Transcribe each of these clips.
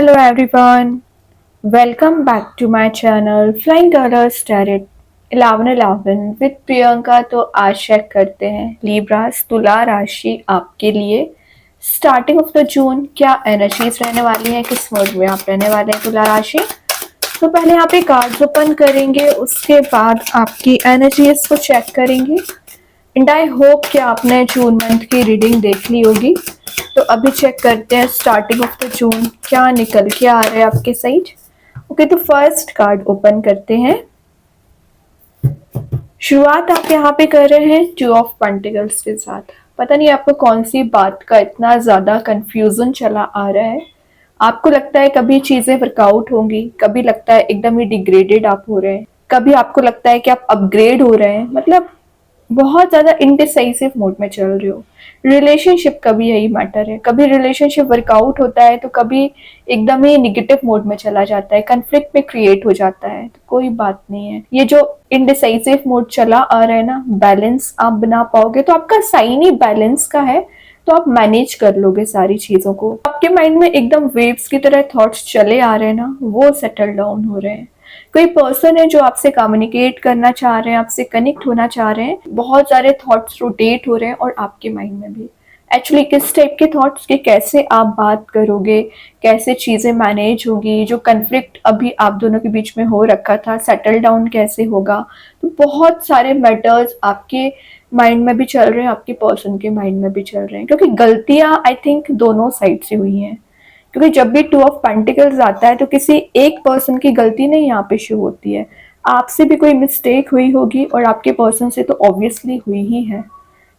Hello everyone, welcome back to my channel Flying Colors Tarot 1111 with Priyanka. तो आज check करते हैं लिब्रास तुला राशि आपके लिए स्टार्टिंग ऑफ द जून क्या एनर्जीज रहने वाली हैं, किस मोड में आप रहने वाले हैं तुला राशि। तो पहले यहाँ पे कार्ड्स ओपन करेंगे, उसके बाद आपकी एनर्जीज को चेक करेंगे एंड आई होप कि आपने जून मंथ की रीडिंग देख ली होगी। तो अभी चेक करते हैं स्टार्टिंग ऑफ द जून क्या निकल के आ रहा है आपके साइड। ओके, तो फर्स्ट कार्ड ओपन करते हैं। शुरुआत आप यहाँ पे कर रहे हैं 2 ऑफ पेंटिकल्स के साथ। पता नहीं आपको कौन सी बात का इतना ज्यादा कंफ्यूजन चला आ रहा है। आपको लगता है कभी चीजें वर्कआउट होंगी, कभी लगता है एकदम ही डिग्रेडेड आप हो रहे हैं, कभी आपको लगता है कि आप अपग्रेड हो रहे हैं। मतलब बहुत ज्यादा इनडिसाइसिव मोड में चल रहे हो। रिलेशनशिप का भी यही मैटर है, कभी रिलेशनशिप वर्कआउट होता है तो कभी एकदम ही निगेटिव मोड में चला जाता है, कन्फ्लिक्ट में क्रिएट हो जाता है। तो कोई बात नहीं है, ये जो इनडिसाइसिव मोड चला आ रहा है ना, बैलेंस आप बना पाओगे। तो आपका साइन ही बैलेंस का है, तो आप मैनेज कर लोगे सारी चीजों को। आपके माइंड में एकदम वेव्स की तरह थॉट्स चले आ रहे हैं ना, वो सेटल डाउन हो रहे हैं। कोई पर्सन है जो आपसे कम्युनिकेट करना चाह रहे हैं, आपसे कनेक्ट होना चाह रहे हैं। बहुत सारे थॉट्स रोटेट हो रहे हैं और आपके माइंड में भी एक्चुअली किस टाइप के थॉट्स के, कैसे आप बात करोगे, कैसे चीजें मैनेज होगी, जो कन्फ्लिक्ट अभी आप दोनों के बीच में हो रखा था सेटल डाउन कैसे होगा। तो बहुत सारे मैटर्स आपके माइंड में भी चल रहे हैं, आपके पर्सन के माइंड में भी चल रहे हैं, क्योंकि गलतियां आई थिंक दोनों साइड से हुई हैं। क्योंकि जब भी 2 ऑफ पेंटिकल्स आता है तो किसी एक पर्सन की गलती नहीं यहाँ पे शो होती है, आपसे भी कोई मिस्टेक हुई होगी और आपके पर्सन से तो ऑब्वियसली हुई ही है।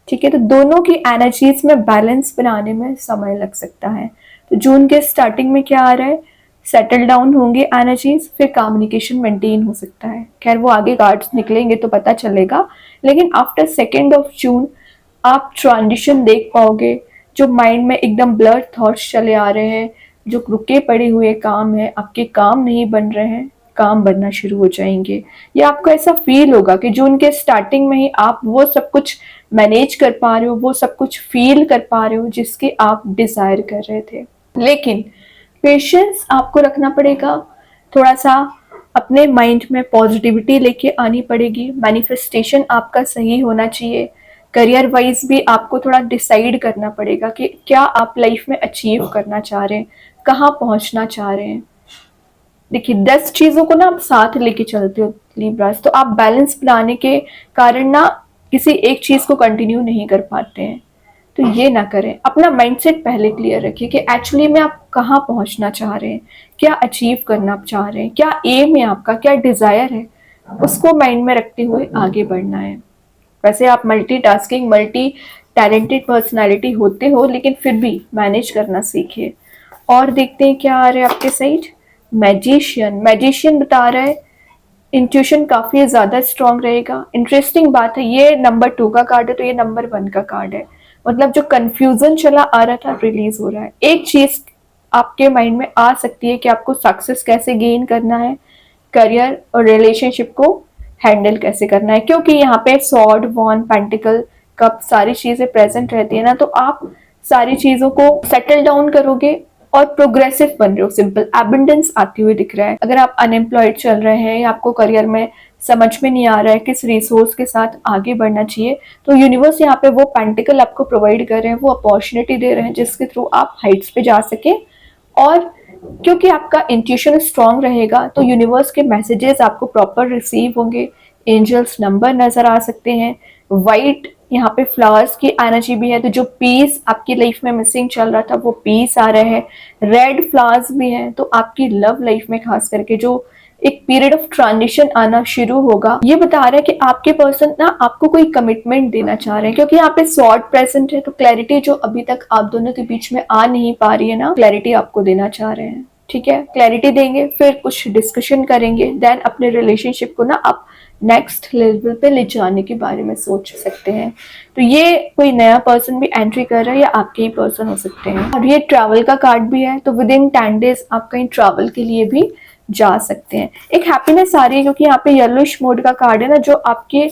ठीक है, तो दोनों की एनर्जीज में बैलेंस बनाने में समय लग सकता है। तो जून के स्टार्टिंग में क्या आ रहा है, सेटल डाउन होंगे एनर्जीज, फिर कम्युनिकेशन मेंटेन हो सकता है। खैर वो आगे कार्ड्स निकलेंगे तो पता चलेगा, लेकिन आफ्टर 2 ऑफ जून आप ट्रांजिशन देख पाओगे। जो माइंड में एकदम ब्लर थॉट्स चले आ रहे हैं, जो रुके पड़े हुए काम है, आपके काम नहीं बन रहे हैं, काम बनना शुरू हो जाएंगे। या आपको ऐसा फील होगा कि जून के स्टार्टिंग में ही आप वो सब कुछ मैनेज कर पा रहे हो, वो सब कुछ फील कर पा रहे हो जिसकी आप डिजायर कर रहे थे। लेकिन पेशेंस आपको रखना पड़ेगा, थोड़ा सा अपने माइंड में पॉजिटिविटी लेके आनी पड़ेगी। मैनिफेस्टेशन आपका सही होना चाहिए। करियर वाइज भी आपको थोड़ा डिसाइड करना पड़ेगा कि क्या आप लाइफ में अचीव करना चाह रहे हैं, कहाँ पहुंचना चाह रहे हैं। देखिए 10 चीजों को ना आप साथ लेके चलते हो लिब्रास, तो आप बैलेंस बनाने के कारण ना किसी एक चीज को कंटिन्यू नहीं कर पाते हैं। तो ये ना करें, अपना माइंडसेट पहले क्लियर रखिए कि एक्चुअली में आप कहाँ पहुंचना चाह रहे हैं, क्या अचीव करना चाह रहे हैं, क्या एम है आपका, क्या डिजायर है, उसको माइंड में रखते हुए आगे बढ़ना है। वैसे आप मल्टीटास्किंग मल्टी टैलेंटेड पर्सनालिटी होते हो, लेकिन फिर भी मैनेज करना सीखिए। और देखते हैं क्या आ रहा है आपके साइड। मैजिशियन, मैजिशियन बता रहा है इंट्यूशन काफी ज्यादा स्ट्रांग रहेगा। इंटरेस्टिंग बात है, ये नंबर 2 का कार्ड है तो ये नंबर 1 का कार्ड है। मतलब जो कंफ्यूजन चला आ रहा था रिलीज हो रहा है। एक चीज आपके माइंड में आ सकती है कि आपको सक्सेस कैसे गेन करना है, करियर और रिलेशनशिप को हैंडल कैसे करना है। क्योंकि यहाँ पे सॉर्ड, वॉन, पेंटिकल, कप सारी चीजें प्रेजेंट रहती है ना, तो आप सारी चीजों को सेटल डाउन करोगे और प्रोग्रेसिव बन रहे हो। सिंपल एबंडेंस आती हुई दिख रहा है। अगर आप अनएम्प्लॉयड चल रहे हैं या आपको करियर में समझ में नहीं आ रहा है किस रिसोर्स के साथ आगे बढ़ना चाहिए, तो यूनिवर्स यहाँ पे वो पेंटिकल आपको प्रोवाइड कर रहे हैं, वो अपॉर्चुनिटी दे रहे हैं जिसके थ्रू आप हाइट्स पे जा सके। और क्योंकि आपका इंट्यूशन स्ट्रांग रहेगा तो यूनिवर्स के मैसेजेस आपको प्रॉपर रिसीव होंगे। एंजल्स नंबर नजर आ सकते हैं। वाइट यहाँ पे फ्लावर्स की एनर्जी भी है, तो जो पीस आपकी लाइफ में मिसिंग चल रहा था वो पीस आ रहा है। रेड फ्लावर्स भी हैं, तो आपकी लव लाइफ में खास करके जो एक पीरियड ऑफ ट्रांजिशन आना शुरू होगा। ये बता रहा है कि आपके पर्सन ना आपको कोई कमिटमेंट देना चाह रहे हैं, क्योंकि यहाँ पे स्वॉर्ड प्रेजेंट है। तो क्लैरिटी जो अभी तक आप दोनों के बीच में आ नहीं पा रही है ना, क्लैरिटी आपको देना चाह रहे हैं। ठीक है, क्लैरिटी देंगे, फिर कुछ डिस्कशन करेंगे, देन अपने रिलेशनशिप को ना आप नेक्स्ट लेवल पे ले जाने के बारे में सोच सकते हैं। तो ये कोई नया पर्सन भी एंट्री कर रहा है या आपके ही पर्सन हो सकते हैं। और ये ट्रैवल का कार्ड भी है, तो विद इन 10 डेज आप कहीं ट्रैवल के लिए भी जा सकते हैं। एक हैप्पीनेस आ रही है, क्योंकि यहाँ पे येलोइश मोड का कार्ड है ना, जो आपके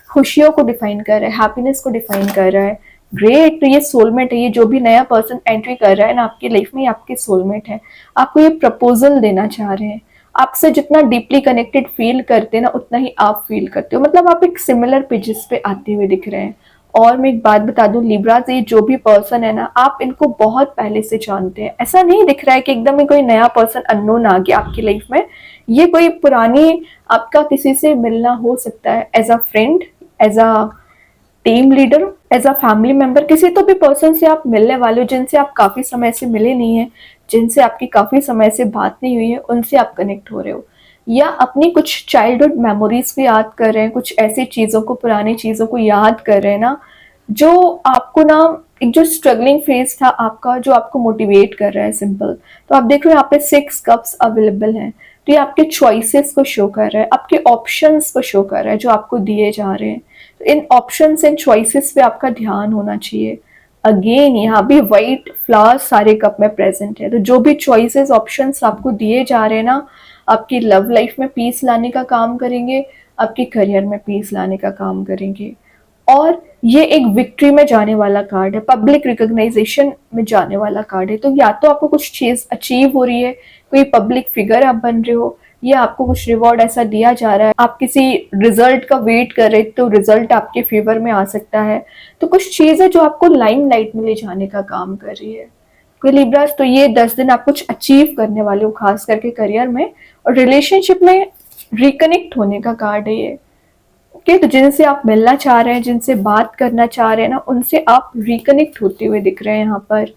खुशियों को डिफाइन कर रहा है, हैप्पीनेस को डिफाइन कर रहा है। ग्रेट, तो ये सोलमेट है, ये जो भी नया पर्सन एंट्री कर रहा है ना आपकी लाइफ में, ये आपके सोलमेट है। आपको ये प्रपोजल देना चाह रहे हैं। आपसे जितना डीपली कनेक्टेड फील करते हैं ना, उतना ही आप फील करते हो, मतलब आप एक सिमिलर पेजेस पे आते हुए दिख रहे हैं। और मैं एक बात बता दूं लिब्रास, ये जो भी पर्सन है ना, आप इनको बहुत पहले से जानते हैं। ऐसा नहीं दिख रहा है कि एकदम ही कोई नया पर्सन अननोन आ गया आपकी लाइफ में। ये कोई पुरानी आपका किसी से मिलना हो सकता है, as a friend, as a team leader, as a family member, किसी तो भी पर्सन से आप मिलने वाले हो जिनसे आप काफी समय से मिले नहीं है, जिनसे आपकी काफी समय से बात नहीं हुई है, उनसे आप कनेक्ट हो रहे हो। या अपनी कुछ चाइल्डहुड मेमोरीज को याद कर रहे हैं, कुछ ऐसी चीजों को, पुरानी चीजों को याद कर रहे हैं ना, जो आपको ना एक जो स्ट्रगलिंग फेज था आपका, जो आपको मोटिवेट कर रहा है, सिंपल। तो आप देख रहे हो यहाँ पे 6 कप्स अवेलेबल हैं। तो ये आपके चॉइसेस को शो कर रहा है, आपके ऑप्शंस को शो कर रहा है जो आपको दिए जा रहे हैं। तो इन ऑप्शंस एंड चॉइसेस पे आपका ध्यान होना चाहिए। अगेन यहाँ भी व्हाइट फ्लावर्स सारे कप में प्रेजेंट है। तो जो भी चॉइसेस ऑप्शंस आपको दिए जा रहे हैं ना, आपकी लव लाइफ में पीस लाने का काम करेंगे, आपके करियर में पीस लाने का काम करेंगे। और ये एक विक्ट्री में जाने वाला कार्ड है, पब्लिक रिकॉग्नाइजेशन में जाने वाला कार्ड है। तो या तो आपको कुछ चीज अचीव हो रही है, कोई पब्लिक फिगर आप बन रहे हो, या आपको कुछ रिवॉर्ड ऐसा दिया जा रहा है, आप किसी रिजल्ट का वेट कर रहे, तो रिजल्ट आपके फेवर में आ सकता है। तो कुछ चीज है जो आपको लाइमलाइट में ले जाने का काम कर रही है। कोई लिब्रास, तो ये 10 दिन आप कुछ अचीव करने वाले हो, खास करके करियर में और रिलेशनशिप में रिकनेक्ट होने का कार्ड है ये। ओके, तो जिनसे आप मिलना चाह रहे हैं, जिनसे बात करना चाह रहे हैं ना, उनसे आप रिकनेक्ट होते हुए दिख रहे हैं यहाँ पर।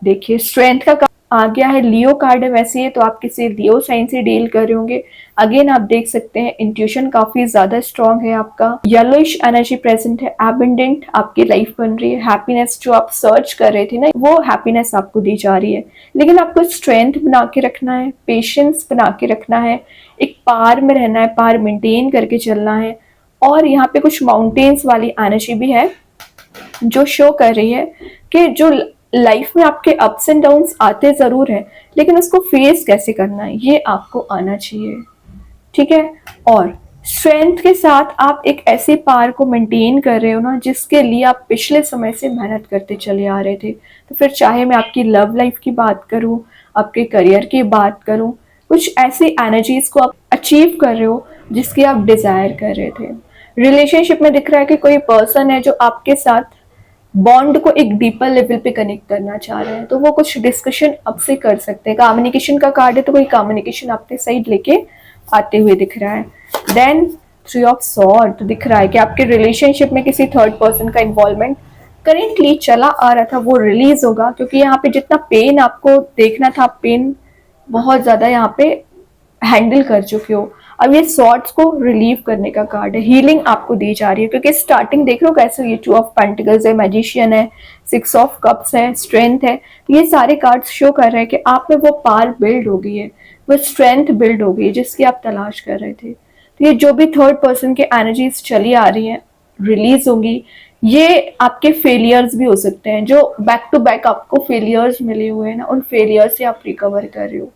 देखिए स्ट्रेंथ का आ गया है, लियो कार्ड है वैसे ये, तो आप किसी लियो साइन से डील कर रहे होंगे। अगेन आप देख सकते हैं इंट्यूशन काफी ज्यादा स्ट्रांग है आपका, येलोइश एनर्जी प्रेजेंट है, एबंडेंट आपकी लाइफ बन रही है, हैप्पीनेस जो आप सर्च कर रहे थे ना, वो हैप्पीनेस आपको दी जा रही है। लेकिन आपको स्ट्रेंथ बना के रखना है, पेशेंस बना के रखना है, एक पार में रहना है, पार मेंटेन करके चलना है। और यहाँ पे कुछ माउंटेन्स वाली एनर्जी भी है जो शो कर रही है कि जो लाइफ में आपके अप्स एंड डाउन्स आते जरूर हैं, लेकिन उसको फेस कैसे करना है ये आपको आना चाहिए। ठीक है, और स्ट्रेंथ के साथ आप एक ऐसे पार को मेंटेन कर रहे हो ना, जिसके लिए आप पिछले समय से मेहनत करते चले आ रहे थे। तो फिर चाहे मैं आपकी लव लाइफ की बात करूं, आपके करियर की बात करूं, कुछ ऐसी एनर्जीज को आप अचीव कर रहे हो जिसकी आप डिजायर कर रहे थे। रिलेशनशिप में दिख रहा है कि कोई पर्सन है जो आपके साथ बॉन्ड को एक डीपर लेवल पे कनेक्ट करना चाह रहे हैं, तो वो कुछ डिस्कशन अब से कर सकते हैं। कम्युनिकेशन का कार्ड है, तो कोई कम्युनिकेशन आपके साइड लेके आते हुए दिख रहा है। देन 3 ऑफ सॉर्ड, तो दिख रहा है कि आपके रिलेशनशिप में किसी थर्ड पर्सन का इन्वॉल्वमेंट करेंटली चला आ रहा था, वो रिलीज होगा, क्योंकि यहाँ पे जितना पेन आपको देखना था, पेन बहुत ज्यादा यहाँ पे हैंडल कर चुके हो। अब ये सॉर्ट्स को रिलीव करने का कार्ड है, हीलिंग आपको दी जा रही है, क्योंकि स्टार्टिंग देख लो कैसे, ये 2 ऑफ पेंटिकल्स है, मैजिशियन है, 6 ऑफ कप्स है, स्ट्रेंथ है। ये सारे कार्ड्स शो कर रहे हैं कि आप में वो पार बिल्ड हो गई है, वो स्ट्रेंथ बिल्ड हो गई है जिसकी आप तलाश कर रहे थे। तो ये जो भी थर्ड पर्सन के एनर्जीज चली आ रही हैं, रिलीज होंगी। ये आपके फेलियर्स भी हो सकते हैं, जो बैक टू बैक आपको फेलियर्स मिले हुए हैं ना, उन फेलियर्स से आप रिकवर कर रहे हो।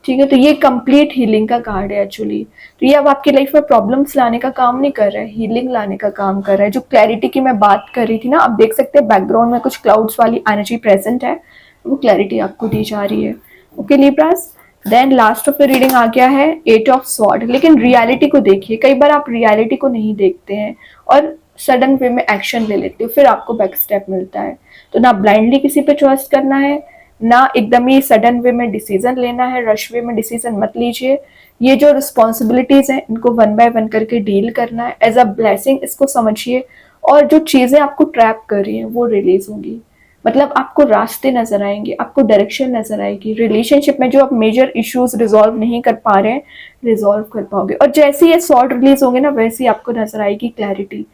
ठीक है, तो ये कंप्लीट हीलिंग का कार्ड है एक्चुअली। तो ये अब आपकी लाइफ में प्रॉब्लम्स लाने का काम नहीं कर रहा है, हीलिंग लाने का काम कर रहा है। जो क्लैरिटी की मैं बात कर रही थी ना, आप देख सकते हैं बैकग्राउंड में कुछ क्लाउड्स वाली एनर्जी प्रेजेंट है, वो क्लैरिटी आपको दी जा रही है। ओके लिब्रास, then last of the reading आ गया है 8 ऑफ स्वॉर्ड। लेकिन रियलिटी को देखिए, कई बार आप रियलिटी को नहीं देखते हैं और सडन वे में एक्शन ले लेते हो, फिर आपको बैक स्टेप मिलता है। तो ना ब्लाइंडली किसी पे ट्रस्ट करना है, ना एकदम ही सडन वे में डिसीजन लेना है, रश वे में डिसीजन मत लीजिए। ये जो रिस्पॉन्सिबिलिटीज हैं इनको वन बाय वन करके डील करना है, एज अ ब्लेसिंग इसको समझिए। और जो चीजें आपको ट्रैप कर रही हैं वो रिलीज होंगी, मतलब आपको रास्ते नजर आएंगे, आपको डायरेक्शन नजर आएगी। रिलेशनशिप में जो आप मेजर इश्यूज रिजॉल्व नहीं कर पा रहे हैं, रिजॉल्व कर पाओगे। और जैसे ये सॉर्ट रिलीज होंगे ना, वैसे ही आपको नजर आएगी क्लैरिटी।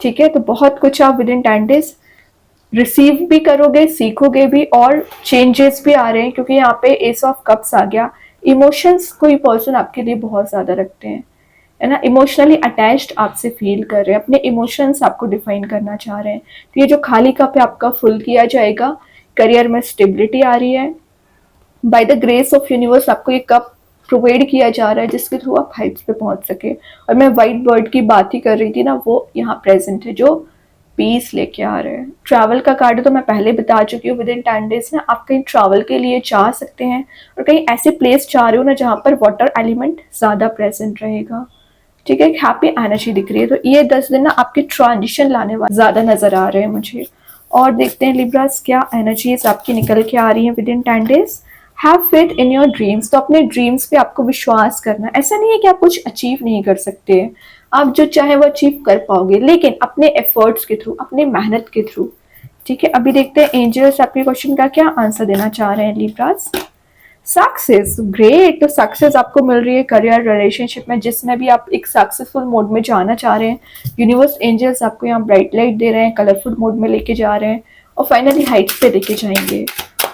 ठीक है, तो बहुत कुछ आप विद इन 10 डेज रिसीव भी करोगे, सीखोगे भी, और चेंजेस भी आ रहे हैं, क्योंकि यहाँ पे एस ऑफ कप्स आ गया। इमोशंस कोई पर्सन आपके लिए बहुत ज्यादा रखते हैं, है ना, इमोशनली अटैच्ड आपसे फील कर रहे हैं, अपने इमोशंस आपको डिफाइन करना चाह रहे हैं। तो ये जो खाली कप है आपका फुल किया जाएगा। करियर में स्टेबिलिटी आ रही है, by the grace of universe आपको ये कप प्रोवाइड किया जा रहा है जिसके थ्रू आप हाइट्स पे पहुंच सके। और मैं व्हाइट बर्ड की बात ही कर रही थी ना, वो यहाँ प्रेजेंट है, जो पीस लेके आ रहे हैं। ट्रैवल का कार्ड तो मैं पहले बता चुकी हूँ, विद इन 10 डेज ना आप कहीं ट्रैवल के लिए जा सकते हैं और कहीं ऐसे प्लेस जा रहे हो ना जहाँ पर वाटर एलिमेंट ज़्यादा प्रेजेंट रहेगा। ठीक है, एक हैप्पी एनर्जी दिख रही है। तो ये 10 दिन ना आपके ट्रांजिशन लाने वाले ज़्यादा नज़र आ रहे हैं मुझे। और देखते हैं लिब्रास क्या एनर्जीज आपकी निकल के आ रही हैं with in 10 days. Have faith in your dreams. तो अपने ड्रीम्स पे आपको विश्वास करना। ऐसा नहीं है कि आप कुछ अचीव नहीं कर सकते, आप जो चाहे वो अचीव कर पाओगे, लेकिन अपने एफर्ट्स के थ्रू, अपने मेहनत के थ्रू। ठीक है, अभी देखते हैं एंजल्स आपके क्वेश्चन का क्या आंसर देना चाह रहे हैं लिब्रास। Success, great. तो सक्सेस आपको मिल रही है करियर रिलेशनशिप में, जिसमें भी आप एक सक्सेसफुल मोड में जाना चाह रहे हैं। यूनिवर्स एंजल्स आपको यहाँ ब्राइट लाइट दे रहे हैं, कलरफुल मोड में लेके जा रहे हैं और फाइनली हाइट्स पे लेके जाएंगे।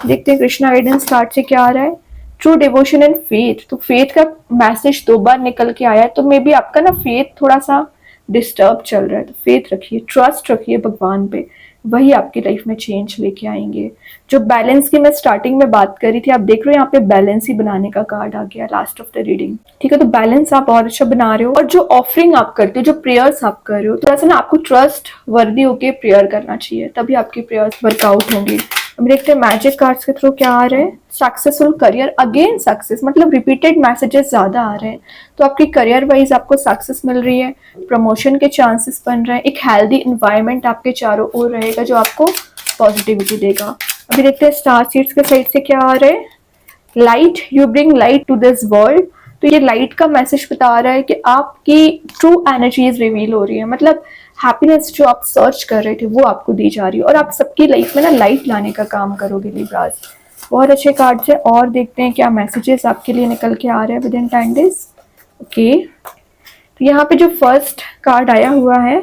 देखते हैं कृष्णा गाइडेंस कार्ड से क्या आ रहा है। True devotion and faith. तो फेथ का मैसेज 2 बार निकल के आया है, तो मे बी आपका ना फेथ थोड़ा सा डिस्टर्ब चल रहा है। तो फेथ रखिए, ट्रस्ट रखिए भगवान पे, वही आपकी लाइफ में चेंज लेके आएंगे। जो बैलेंस की मैं स्टार्टिंग में बात करी थी, आप देख रहे हो यहाँ पे बैलेंस ही बनाने का कार्ड आ गया लास्ट ऑफ द रीडिंग। ठीक है, तो बैलेंस आप और अच्छा बना रहे हो। और जो ऑफरिंग आप करते हो, जो प्रेयर्स आप कर रहे हो, थोड़ा सा ना आपको ट्रस्ट वर्दी होके प्रेयर करना चाहिए, तभी आपकी प्रेयर्स वर्कआउट होंगी। अब देखते हैं मैजिक कार्ड्स के थ्रू क्या आ रहे हैं। सक्सेसफुल करियर, अगेन सक्सेस, मतलब रिपीटेड मैसेजेस ज्यादा आ रहे हैं। तो आपकी करियर वाइज आपको सक्सेस मिल रही है, प्रमोशन के चांसेस बन रहे हैं, एक हेल्दी इन्वायरमेंट आपके चारों ओर रहेगा जो आपको पॉजिटिविटी देगा। अभी देखते हैं स्टार सीड्स के साइड से क्या आ रहे हैं। Light, you bring light to this world. तो ये लाइट का मैसेज बता रहा है कि आपकी ट्रू एनर्जीज रिवील हो रही है, मतलब हैप्पीनेस जो आप सर्च कर रहे थे वो आपको दी जा रही है और आप सबकी लाइफ में ना लाइट लाने का काम करोगे लिब्रास। बहुत अच्छे कार्ड्स है। और देखते हैं क्या मैसेजेस आपके लिए निकल के आ रहे हैं विद इन 10 डेज। ओके, तो यहाँ पे जो फर्स्ट कार्ड आया हुआ है,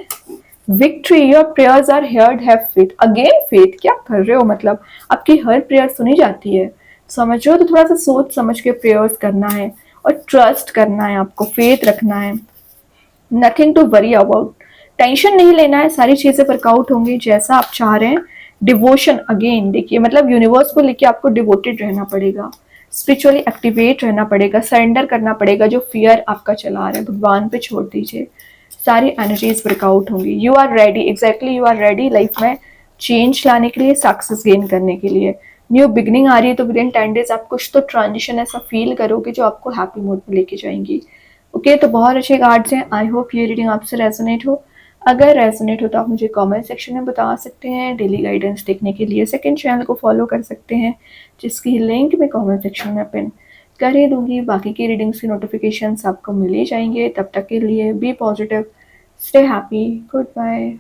victory, your prayers are heard, have faith. Again faith, क्या कर रहे हो, मतलब आपकी हर प्रेयर सुनी जाती है, समझ रहे हो। तो थोड़ा सा सोच समझ के प्रेयर्स करना है और ट्रस्ट करना है, आपको फेथ रखना है। Nothing to worry about, tension नहीं लेना है, सारी चीजें वर्कआउट होंगी जैसा आप चाह रहे हैं। डिवोशन, अगेन देखिए, मतलब यूनिवर्स को लेके आपको डिवोटेड रहना पड़ेगा, स्पिरिचुअली एक्टिवेट रहना पड़ेगा, सरेंडर करना पड़ेगा। जो फियर आपका चला रहा है भगवान पे छोड़ दीजिए, सारी एनर्जीज वर्कआउट होंगी। You are ready, exactly you are ready life में चेंज लाने के लिए, सक्सेस गेन करने के लिए। न्यू बिगनिंग आ रही है, तो विद इन 10 डेज आप कुछ तो ट्रांजिशन ऐसा फील करोगे जो आपको हैप्पी मूड में लेके जाएंगी। ओके, तो बहुत अच्छे कार्ड्स हैं। आई होप ये रीडिंग आपसे रेजोनेट हो। अगर रेजोनेट हो तो आप मुझे कमेंट सेक्शन में बता सकते हैं। डेली गाइडेंस देखने के लिए सेकंड चैनल को फॉलो कर सकते हैं, जिसकी लिंक मैं कमेंट सेक्शन में पिन कर ही दूंगी। बाकी की रीडिंग्स की नोटिफिकेशंस आपको मिल ही जाएंगे। तब तक के लिए be positive, stay happy, good bye.